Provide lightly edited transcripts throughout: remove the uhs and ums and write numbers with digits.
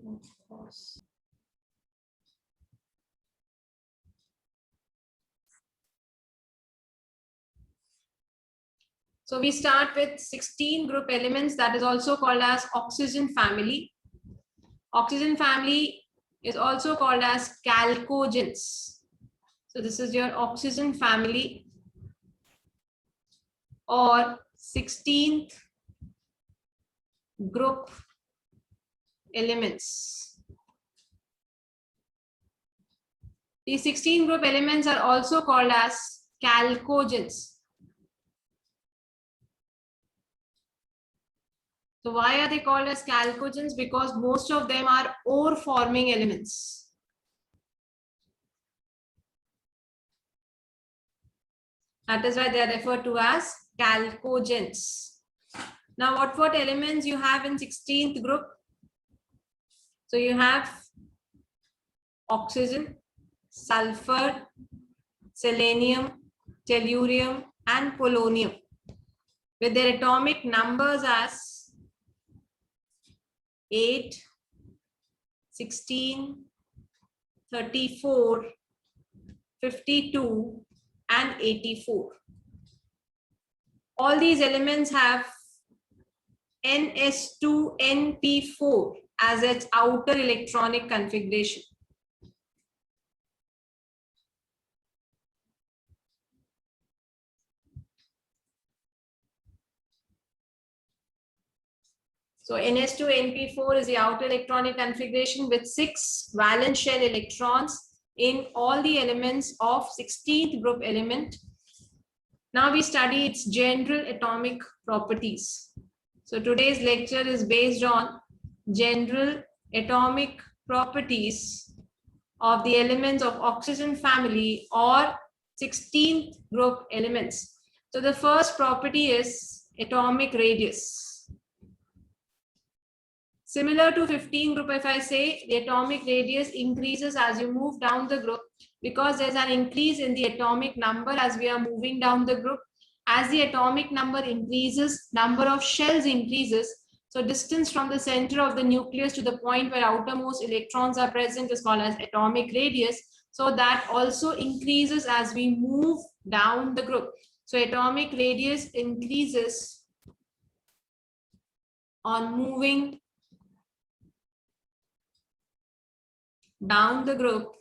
Of course. So we start with 16 group elements, that is also called as oxygen family. Oxygen family is also called as chalcogens. So this is your oxygen family or 16th group elements. These 16 group elements are also called as chalcogens. So why are they called as chalcogens? Because most of them are ore forming elements. That is why they are referred to as chalcogens. Now, what elements you have in 16th group? So you have oxygen, sulfur, selenium, tellurium, and polonium with their atomic numbers as 8, 16, 34, 52, and 84. All these elements have Ns2Np4 as its outer electronic configuration. So Ns2Np4 is the outer electronic configuration with 6 valence shell electrons in all the elements of 16th group element. Now we study its general atomic properties. So today's lecture is based on general atomic properties of the elements of oxygen family or 16th group elements. So the first property is atomic radius. Similar to 15 group, if I say the atomic radius increases as you move down the group because there's an increase in the atomic number as we are moving down the group. As the atomic number increases, number of shells increases. So distance from the center of the nucleus to the point where outermost electrons are present is called as atomic radius. So that also increases as we move down the group. So atomic radius increases on moving down the group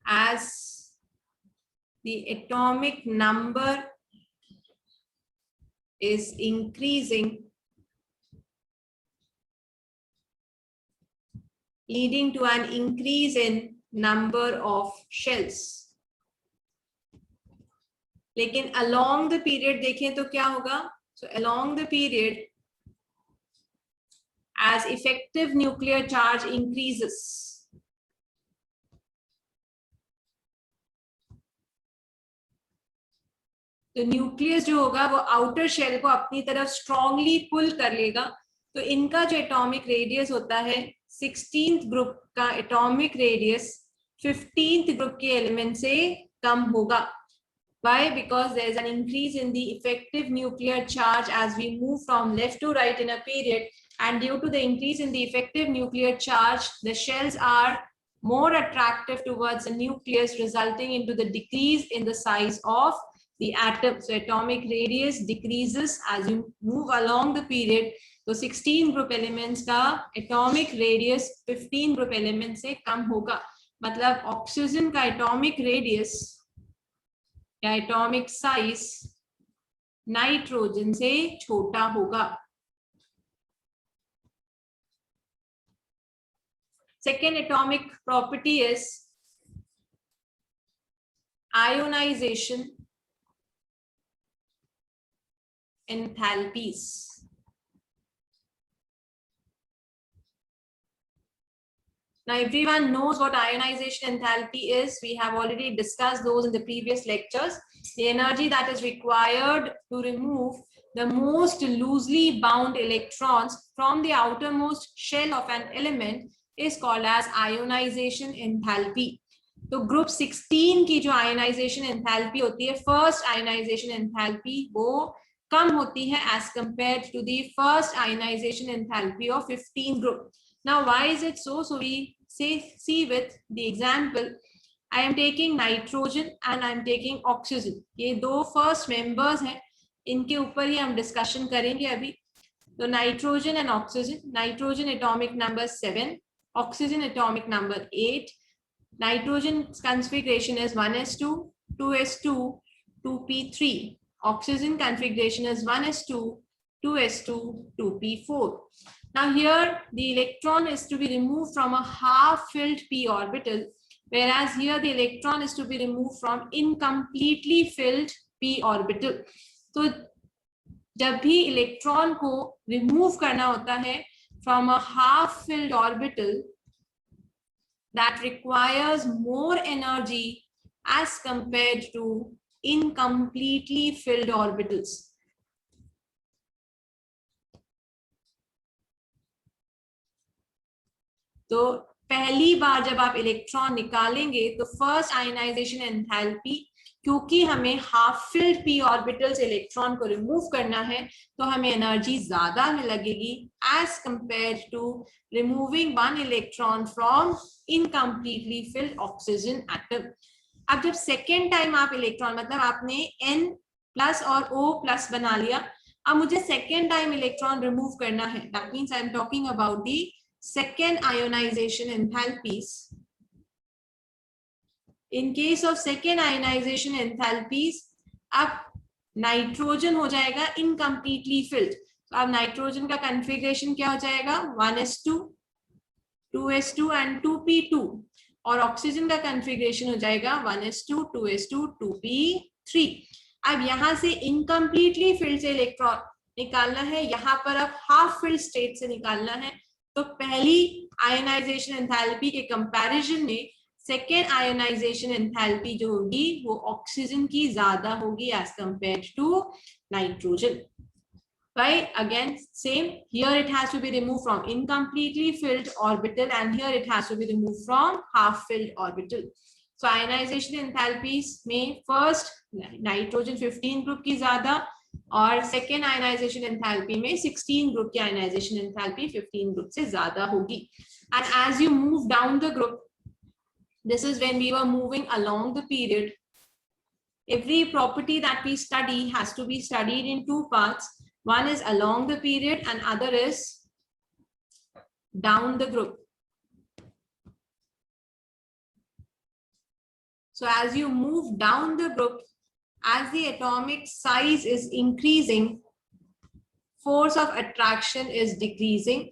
as the atomic number is increasing, leading to an increase in number of shells. लेकिन along the period देखें तो क्या होगा? So along the period, as effective nuclear charge increases, तो nucleus जो होगा वो outer shell को अपनी तरफ स्ट्रांगली पुल कर लेगा. तो इनका जो एटॉमिक रेडियस होता है 16th ग्रुप का एटॉमिक रेडियस 15th ग्रुप के एलिमेंट से कम होगा. Why? Because there is an increase in the effective nuclear charge as we move from left to right in a period, and due to the increase in the effective nuclear charge, the shells are more attractive towards the nucleus, resulting into the decrease in the size of the atom. So atomic radius decreases as you move along the period. So 16 group elements का atomic radius 15 group elements से कम होगा. मतलब oxygen का atomic radius या atomic size nitrogen से छोटा होगा. Second atomic property is ionization enthalpies. Now everyone knows what ionization enthalpy is. We have already discussed those in the previous lectures. The energy that is required to remove the most loosely bound electrons from the outermost shell of an element is called as ionization enthalpy. तो group 16 की जो ionization enthalpy होती है, first ionization enthalpy, वो कम होती है as compared to the first ionization enthalpy of 15 group. Now why is it so? So we see with the example. I am taking nitrogen and I am taking oxygen. ये दो first members हैं, इनके ऊपर ही हम discussion करेंगे अभी. So nitrogen and oxygen. Nitrogen atomic number 7, oxygen atomic number 8. Nitrogen's configuration is 1s2, 2s2, 2p3. Oxygen configuration is 1s2, 2s2, 2p4. Now here the electron is to be removed from a half-filled p orbital, whereas here the electron is to be removed from incompletely filled p orbital. So जब भी electron को remove करना होता है from a half-filled orbital, that requires more energy as compared to incompletely filled orbitals. तो पहली बार जब आप इलेक्ट्रॉन निकालेंगे तो फर्स्ट आयनाइजेशन एंथैल्पी, क्योंकि हमें half filled p orbitals electron को रिमूव करना है तो हमें एनर्जी ज्यादा में लगेगी as compare to removing one electron from incompletely filled oxygen atom. अब जब सेकेंड टाइम आप इलेक्ट्रॉन, मतलब आपने N प्लस और O प्लस बना लिया, अब मुझे सेकेंड टाइम इलेक्ट्रॉन रिमूव करना है. That means I am talking about the second ionization enthalpies. In case of second ionization enthalpies, अब नाइट्रोजन हो जाएगा incompletely filled. तो अब नाइट्रोजन का कॉन्फ़िगरेशन क्या हो जाएगा? 1s2, 2s2 and 2p2. और ऑक्सीजन का कॉन्फ़िगरेशन हो जाएगा 1s2, 2s2, 2p3. अब यहां से इनकम्प्लीटली फिल्ड से इलेक्ट्रॉन निकालना है, यहां पर अब हाफ फिल्ड स्टेट से निकालना है. तो पहली आयनाइजेशन एंथैल्पी के कंपैरिजन में सेकेंड आयनाइजेशन एंथैल्पी जो होगी वो ऑक्सीजन की ज्यादा होगी as compared to nitrogen. Right? Again, same. Here it has to be removed from incompletely filled orbital, and here it has to be removed from half-filled orbital. So ionization enthalpies में first nitrogen 15 group की ज्यादा और second ionization enthalpy में 16 group की ionization enthalpy 15 group से ज्यादा होगी. And as you move down the group, this is when we were moving along the period. Every property that we study has to be studied in two parts. One is along the period and other is down the group. So as you move down the group, as the atomic size is increasing, force of attraction is decreasing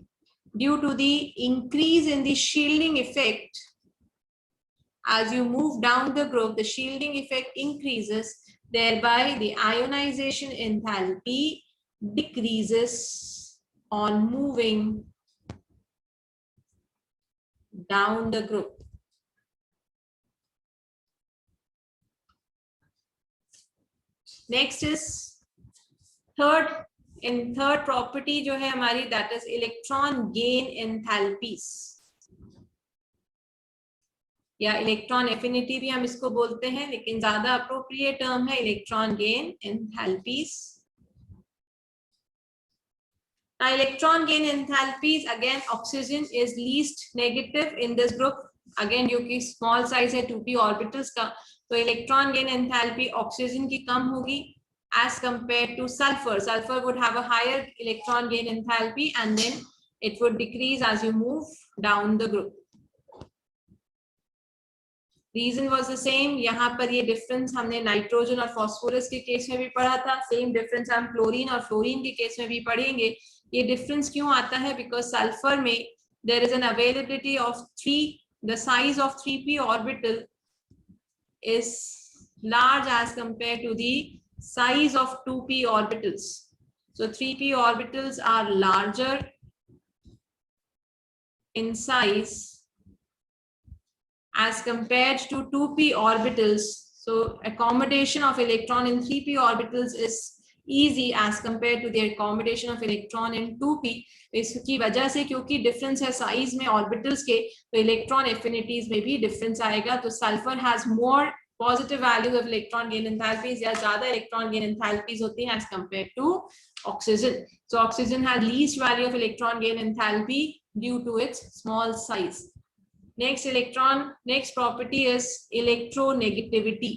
due to the increase in the shielding effect. As you move down the group, the shielding effect increases, thereby the ionization enthalpy decreases on moving down the group. Next is third. In third property जो है हमारी, that is electron gain enthalpies, या electron affinity भी हम इसको बोलते हैं, लेकिन ज्यादा अप्रोप्रिएट टर्म है electron gain enthalpies. Now electron gain enthalpies, again oxygen is least negative in this group. Again क्योंकि small size है 2p orbitals का, तो electron gain enthalpy oxygen की कम होगी as compared to sulfur. Sulfur would have a higher electron gain enthalpy and then it would decrease as you move down the group. Reason was the same. यहाँ पर ये difference हमने nitrogen और phosphorus के case में भी पढ़ा था. सेम डिफरेंस हम क्लोरीन और फ्लोरीन के केस में भी पढ़ेंगे. ये डिफरेंस क्यों आता है? बिकॉज सल्फर में there is an availability of 3, the size of 3p orbital is large as compared to the size of 2p orbitals. So 3p orbitals are larger in size as compared to 2p orbitals. So accommodation of electron in 3p orbitals is easy as compared to the accommodation of electron in 2p. इसकी वजह से क्योंकि difference है size में orbitals के, तो electron affinities में भी difference आएगा. तो sulfur has more positive values of electron gain enthalpies या ज्यादा इलेक्ट्रॉन गेन एंथैल्पीज होती हैं as compare to oxygen. So oxygen has least value of electron gain enthalpy due to its small size. Next property is electronegativity.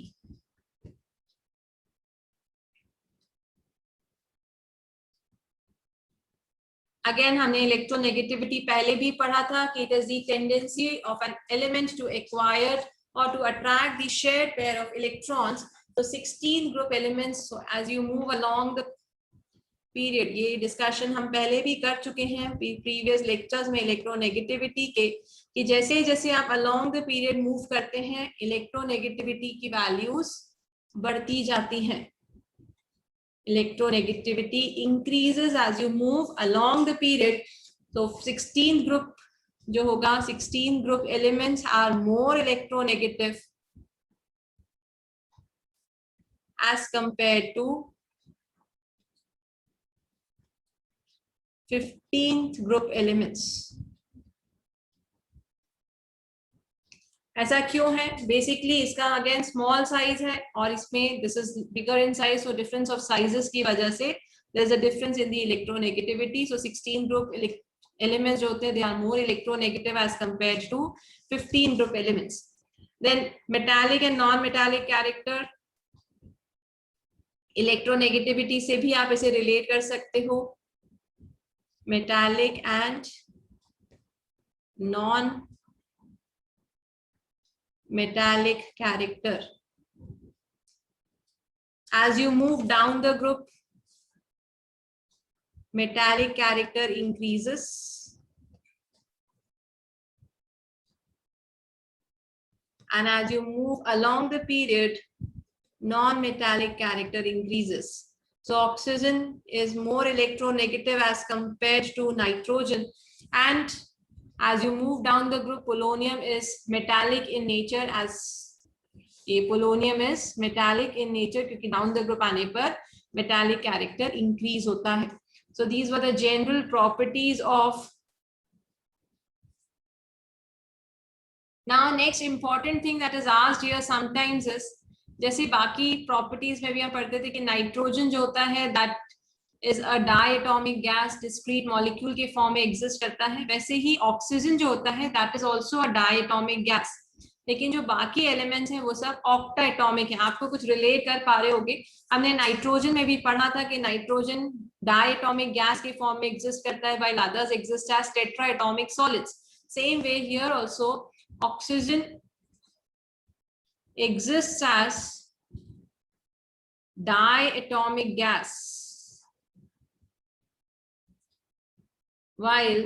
Again, हमने electronegativity पहले भी पढ़ा था कि it is the tendency of an element to acquire or to attract the shared pair of electrons. So 16 group elements. So as you move along the period, ये discussion हम पहले भी कर चुके हैं प्रीवियस लेक्चर्स में इलेक्ट्रोनेगेटिविटी के, कि जैसे जैसे आप अलोंग द पीरियड मूव करते हैं इलेक्ट्रोनेगेटिविटी की वैल्यूज बढ़ती जाती हैं. Electronegativity increases as you move along the period. तो 16 ग्रुप जो होगा, 16 group elements are more electronegative as compare to 15th group elements. ऐसा क्यों है? बेसिकली इसका अगेन स्मॉल साइज है और इसमें this is bigger in size, so difference of sizes की वजह से there is a difference in the electronegativity. So 16 group elements जो होते हैं they are more electronegative as compared to 15 group elements. Then metallic and non metallic character. Electronegativity से भी आप इसे रिलेट कर सकते हो, metallic and non-metallic character. As you move down the group, metallic character increases and as you move along the period, non-metallic character increases. So oxygen is more electronegative as compared to nitrogen, and as you move down the group, polonium is metallic in nature. As ये polonium is metallic in nature क्योंकि down the group आने पर metallic character increase होता है. So these were the general properties of. Now next important thing that is asked here sometimes is, जैसे बाकी properties में भी हम पढ़ते थे कि नाइट्रोजन जो होता है that is a diatomic gas, discrete molecule के फॉर्म में एग्जिस्ट करता है, वैसे ही ऑक्सीजन जो होता है that is also a diatomic gas. लेकिन जो बाकी एलिमेंट्स हैं वो सब ऑक्टाएटॉमिक हैं. आपको कुछ रिलेट कर पा रहे होंगे, हमने नाइट्रोजन में भी पढ़ा था कि नाइट्रोजन डायटोमिक गैस के फॉर्म में एग्जिस्ट करता है, while others exist as tetraatomic solids. Same way here also oxygen exists as diatomic gas, while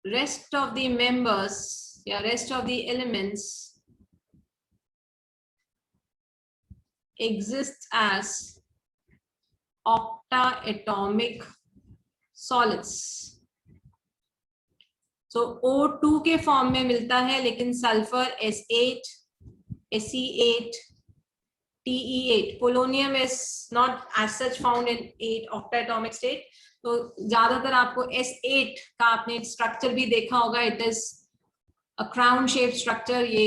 rest of the members, rest of the elements exists as octaatomic solids. So O2 के form में मिलता है, लेकिन sulphur S8, Se8, Te8. Polonium is not as such found in 8 octaatomic state. तो ज्यादातर आपको S8 का आपने स्ट्रक्चर भी देखा होगा. It is a crown shape structure. ये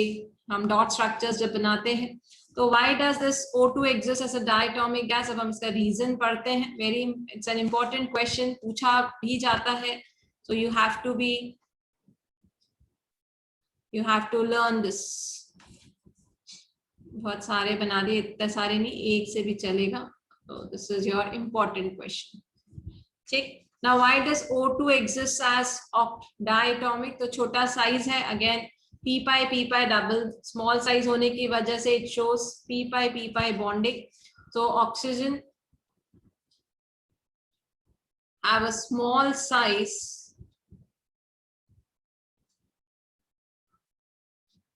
हम डॉट स्ट्रक्चर्स जब बनाते हैं. तो why does this O2 exist as a diatomic gas? अब हम इसका रीजन पढ़ते हैं. It's an important question, पूछा भी जाता है. So you have to learn this. बहुत सारे बना दिए, इतने सारे नहीं, एक से भी चलेगा. So this is your important question. ठीक. Now why does O2 exist as diatomic? तो छोटा साइज है. Again p pi double small size होने की वजह से it shows p pi bonding. So oxygen have a small size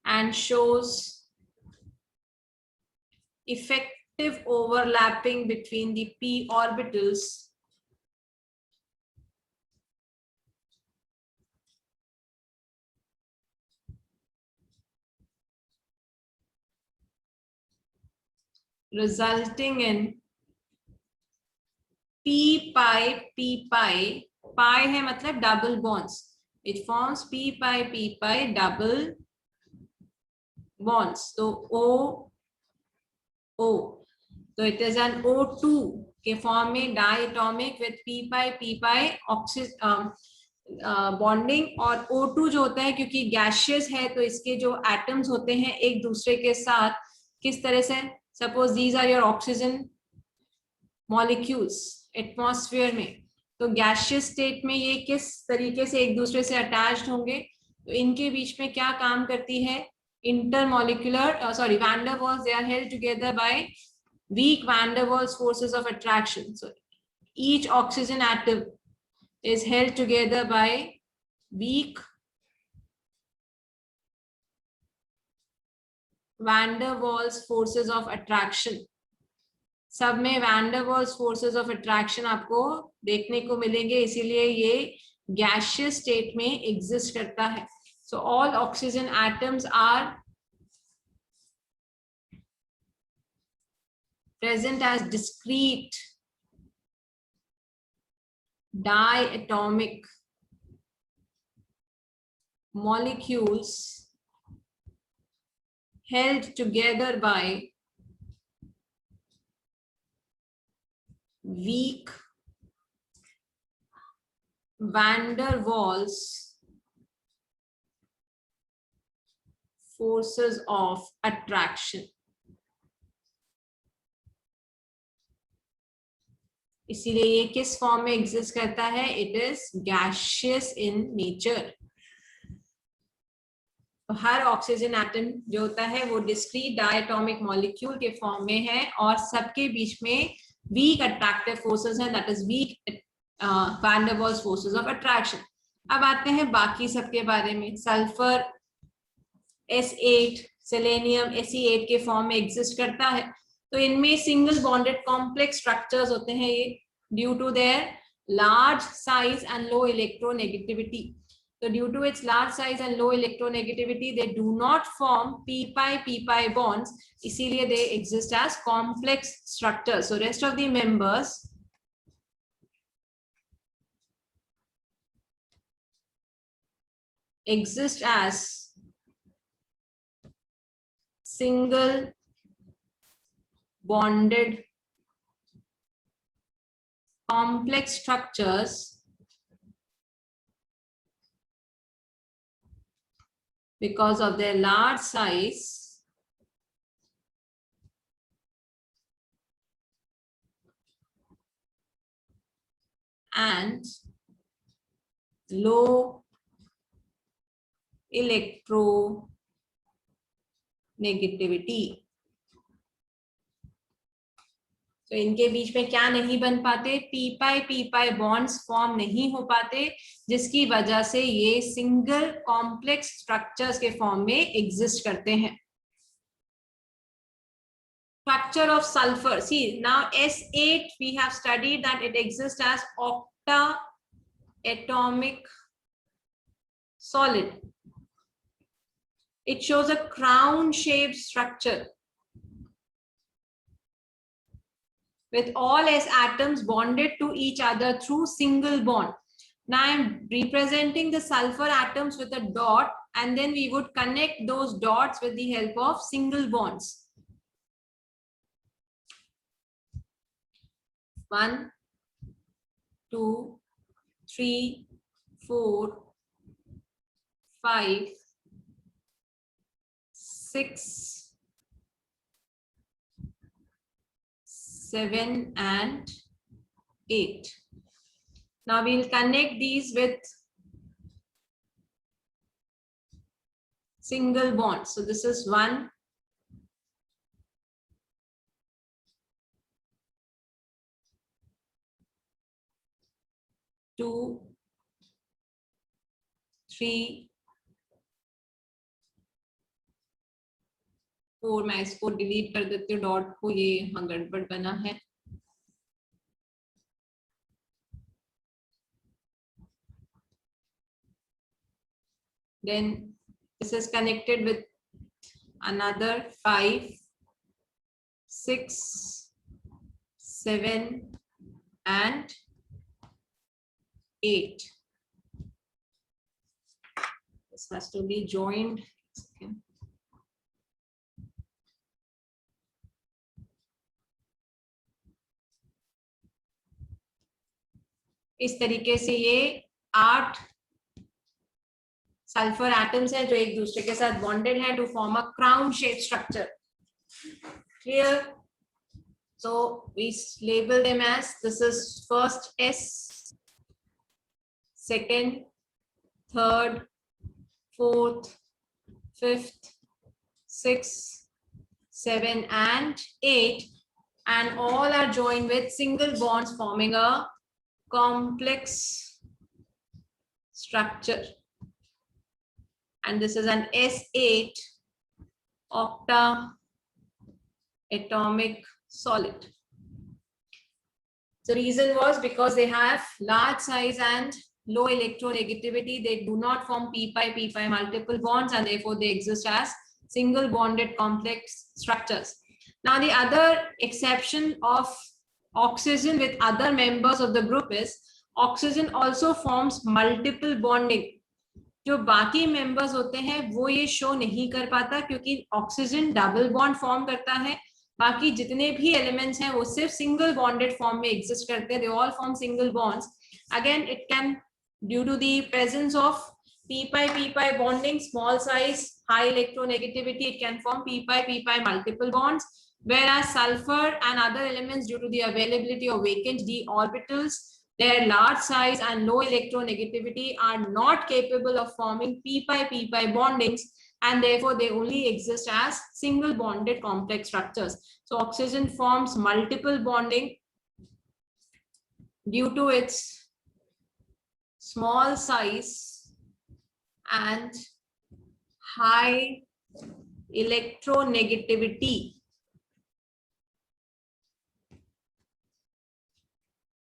and shows effective overlapping between the p orbitals resulting in p pi. pi है मतलब double bonds. It forms p pi double bonds. So O O. So it is an O2 के form में diatomic with p pi oxygen bonding. और O2 जो होता है क्योंकि gaseous है तो इसके जो एटम्स होते हैं एक दूसरे के साथ किस तरह से, suppose these are your oxygen molecules atmosphere में, तो गैशियस स्टेट में ये किस तरीके से एक दूसरे से अटैच्ड होंगे. तो इनके बीच में क्या काम करती है, intermolecular van der Waals, they are held together by weak van der Waals forces of attraction. So each oxygen atom is held together by weak van der Waals forces of attraction. सब में van der Waals forces of attraction आपको देखने को मिलेंगे, इसीलिए ये gaseous state में exist करता है. So all oxygen atoms are present as discrete diatomic molecules held together by weak van der Waals forces of attraction. इसीलिए ये किस फॉर्म में एग्जिस्ट करता है, it is gaseous in nature. तो हर ऑक्सीजन एटम जो होता है वो डिस्क्रीट डायटोमिक मॉलिक्यूल के फॉर्म में है और सबके बीच में वीक अट्रैक्टिव फोर्सेस हैं, that is weak van der Waals forces of attraction. अब आते हैं बाकी सबके बारे में. सल्फर S8, सेलेनियम Se8 के फॉर्म में एग्जिस्ट करता है. तो इनमें सिंगल बॉन्डेड कॉम्प्लेक्स स्ट्रक्चर्स होते हैं ये, due to their large size and low electronegativity. So due to its large size and low electronegativity, they do not form p pi bonds. इसीलिए they exist as complex structures. So rest of the members exist as single bonded complex structures because of their large size and low electronegativity. तो इनके बीच में क्या नहीं बन पाते, p pi bonds form नहीं हो पाते, जिसकी वजह से ये सिंगल कॉम्प्लेक्स स्ट्रक्चर्स के फॉर्म में एग्जिस्ट करते हैं. Structure of sulfur. See, now S8 we have studied that it exists as octaatomic solid. It shows a crown shaped structure with all S atoms bonded to each other through single bond. Now I am representing the sulfur atoms with a dot, and then we would connect those dots with the help of single bonds. 1, 2, 3, 4, 5, 6, 7 and 8. Now we'll connect these with single bonds. So this is 1, 2, 3, 4. मैं इसको delete कर देती हूँ dot को, ये यहाँ गड़बड़ बना है. Then this is connected with another 5, 6, 7 and 8. has to be joined. इस तरीके से ये 8 सल्फर एटम्स हैं जो एक दूसरे के साथ बॉन्डेड हैं to form a crown shape structure. Clear? So we label them as, this is first S, second, third, fourth, fifth, sixth, 7 and 8, and all are joined with single bonds forming a complex structure. And this is an S8 octa atomic solid. The reason was because they have large size and low electronegativity. They do not form p-pi multiple bonds, and therefore they exist as single bonded complex structures. Now the other exception of oxygen with other members of the group is oxygen also forms multiple bonding. जो बाकी members होते हैं वो ये show नहीं कर पाता क्योंकि ऑक्सीजन डबल बॉन्ड फॉर्म करता है. बाकी जितने भी एलिमेंट्स हैं वो सिर्फ सिंगल बॉन्डेड फॉर्म में एग्जिस्ट करते हैं. They all form single bonds. Again it can, due to the presence of p-pi bonding, small size, high electronegativity, it can form p-pi multiple bonds, whereas sulfur and other elements, due to the availability of vacant d orbitals, their large size and low electronegativity, are not capable of forming p-pi bondings, and therefore they only exist as single bonded complex structures. So oxygen forms multiple bonding due to its small size and high electronegativity.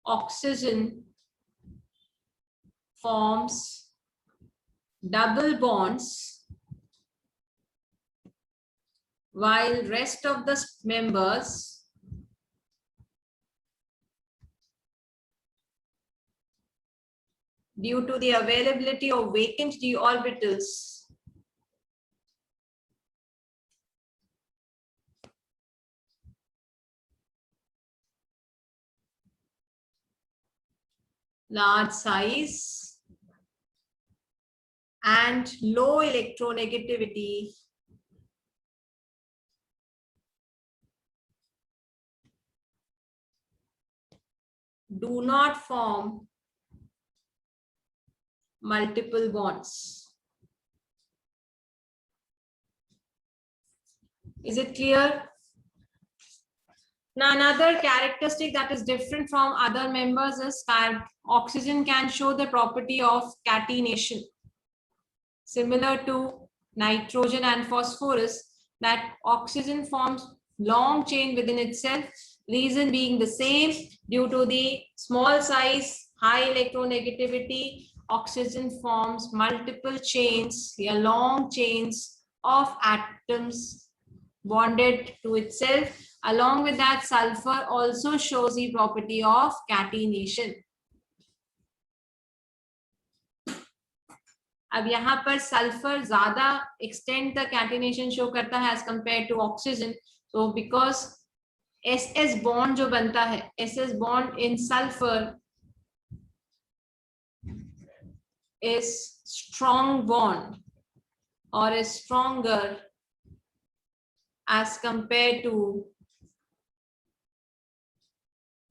Oxygen forms double bonds while rest of the members due to the availability of vacant d orbitals large size and low electronegativity do not form multiple bonds. Is it clear? Now another characteristic that is different from other members is that oxygen can show the property of catenation, similar to nitrogen and phosphorus, that oxygen forms long chain within itself. Reason being the same, due to the small size, high electronegativity, oxygen forms multiple chains, long chains of atoms bonded to itself. Along with that, sulfur also shows the property of catenation. अब यहाँ पर sulphur ज्यादा extend तक catenation show करता है as compare to oxygen. तो because SS bond जो बनता है, SS bond in sulphur is strong bond or is stronger as compared to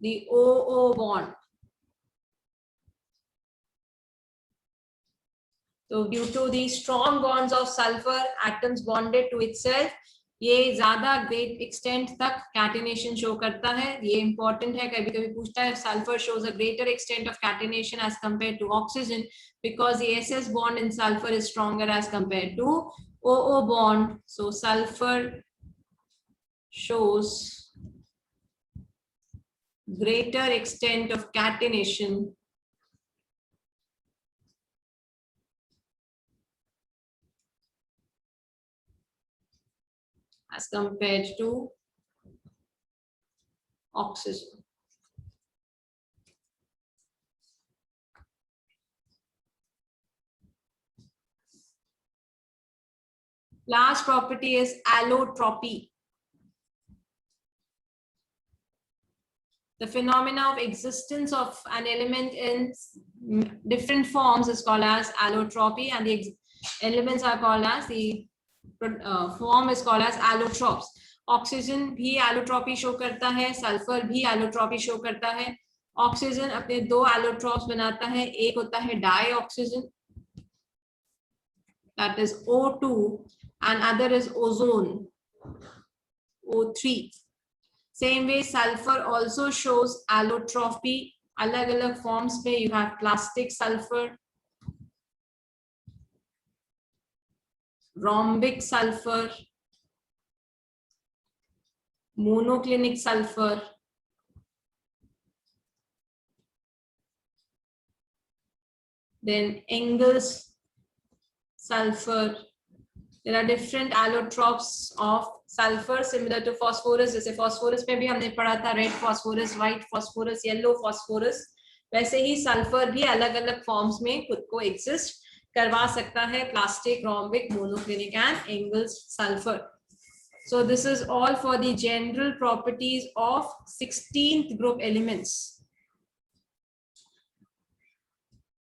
the OO bond. So due to the strong bonds of sulfur, atoms bonded to itself, ये ज्यादा great extent तक catenation show करता है. ये important है, कभी कभी पूछता है. Sulfur shows a greater extent of catenation as compared to oxygen because the SS bond in sulfur is stronger as compared to OO bond. So sulfur shows greater extent of catenation as compared to oxygen. Last property is allotropy. The phenomena of existence of an element in different forms is called as allotropy, and the elements are called as the form is called as allotropes. Oxygen भी allotropy show करता है, sulphur भी allotropy show करता है. Oxygen अपने दो allotropes बनाता है, एक होता है dioxygen, that is O2, and other is ozone, O3. Same way, sulfur also shows allotropy. Alag-alag forms mein you have plastic sulfur, rhombic sulfur, monoclinic sulfur, then Engels sulfur. There are different allotropes of sulfur similar to phosphorus. जैसे phosphorus में भी हमने पढ़ा था red phosphorus, white phosphorus, yellow phosphorus. वैसे ही sulfur भी अलग अलग forms में खुद को exist करवा सकता है, plastic, rhombic, monoclinic and Engels sulfur. So this is all for the general properties of 16th group elements.